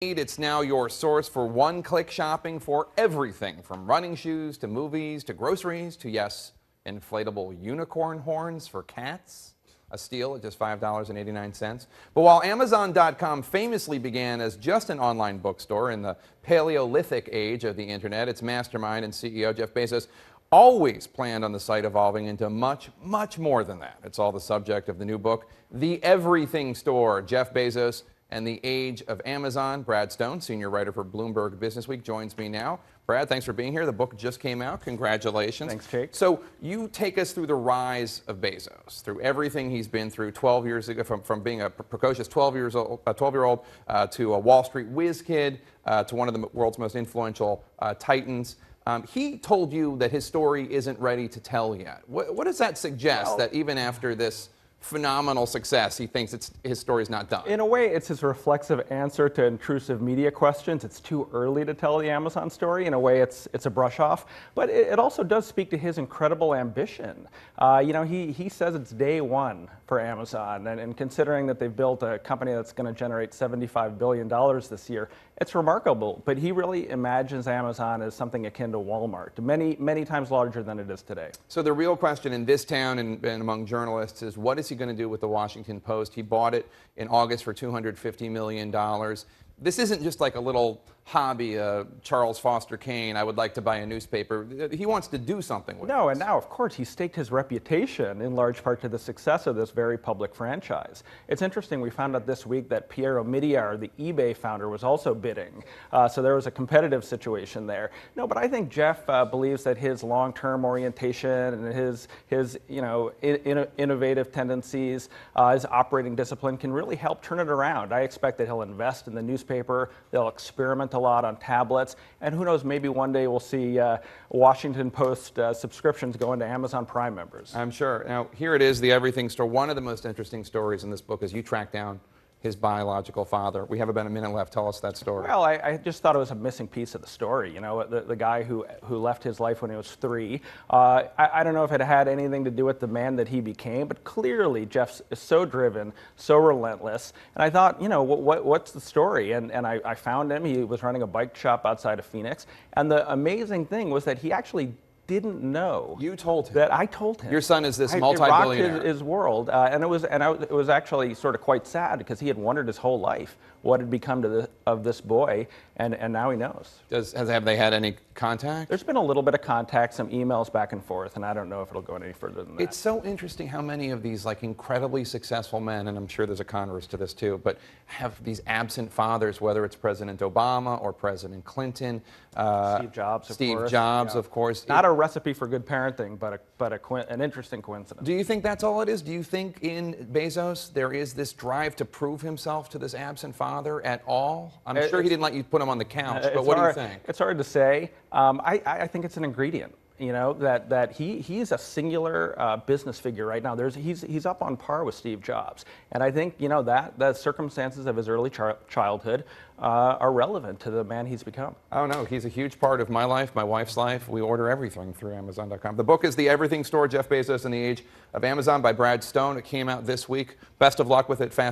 It's now your source for one-click shopping for everything from running shoes to movies to groceries to, yes, inflatable unicorn horns for cats. A steal at just $5.89. But while Amazon.com famously began as just an online bookstore in the Paleolithic age of the internet, its mastermind and CEO, Jeff Bezos, always planned on the site evolving into much, much more than that. It's all the subject of the new book, The Everything Store, Jeff Bezos and the Age of Amazon. Brad Stone, senior writer for Bloomberg Businessweek, joins me now. Brad, thanks for being here. The book just came out. Congratulations. Thanks, Jake. So you take us through the rise of Bezos, through everything he's been through 12 years ago, from being a precocious 12-year-old to a Wall Street whiz kid, to one of the world's most influential titans. He told you that his story isn't ready to tell yet. What does that suggest, that even after this phenomenal success, he thinks his story's not done? In a way, it's his reflexive answer to intrusive media questions. It's too early to tell the Amazon story. In a way, it's a brush off. But it also does speak to his incredible ambition. He says it's day one for Amazon. And considering that they've built a company that's going to generate $75 billion this year, it's remarkable. But he really imagines Amazon as something akin to Walmart, many, many times larger than it is today. So the real question in this town and among journalists is, what is he going to do with the Washington Post? He bought it in August for $250 million. This isn't just like a little hobby, Charles Foster Kane, I would like to buy a newspaper. He wants to do something with it. No, and now, of course, he staked his reputation in large part to the success of this very public franchise. It's interesting, we found out this week that Pierre Omidyar, the eBay founder, was also bidding. So there was a competitive situation there. No, but I think Jeff believes that his long-term orientation and his innovative tendencies, his operating discipline can really help turn it around. I expect that he'll invest in the newspaper, they'll experiment a lot on tablets, and who knows, maybe one day we'll see Washington Post subscriptions go into Amazon Prime members. I'm sure. Now, here it is, The Everything Store. One of the most interesting stories in this book is you track down his biological father. We have about a minute left. Tell us that story. Well, I just thought it was a missing piece of the story. You know, the guy who left his life when he was 3. I don't know if it had anything to do with the man that he became, but clearly Jeff is so driven, so relentless. And I thought, what's the story? And I found him. He was running a bike shop outside of Phoenix. And the amazing thing was that he actually didn't know. You told him. That I told him. Your son is this multi-billionaire. It rocked his world, and it was actually sort of quite sad because he had wondered his whole life what had become of this boy, and now he knows. Have they had any contact? There's been a little bit of contact, some emails back and forth, and I don't know if it'll go any further than that. It's so interesting how many of these incredibly successful men, and I'm sure there's a converse to this too, but have these absent fathers, whether it's President Obama or President Clinton, Steve Jobs, of course. Not a recipe for good parenting, but an interesting coincidence. Do you think that's all it is? Do you think in Bezos there is this drive to prove himself to this absent father at all? I'm sure he didn't let you put him on the couch, but what do you think? It's hard to say. I think it's an ingredient. That he's a singular business figure right now. He's up on par with Steve Jobs, and I think that the circumstances of his early childhood are relevant to the man he's become. Oh no, he's a huge part of my life, my wife's life. We order everything through Amazon.com. The book is The Everything Store: Jeff Bezos and the Age of Amazon by Brad Stone. It came out this week. Best of luck with it. Fast.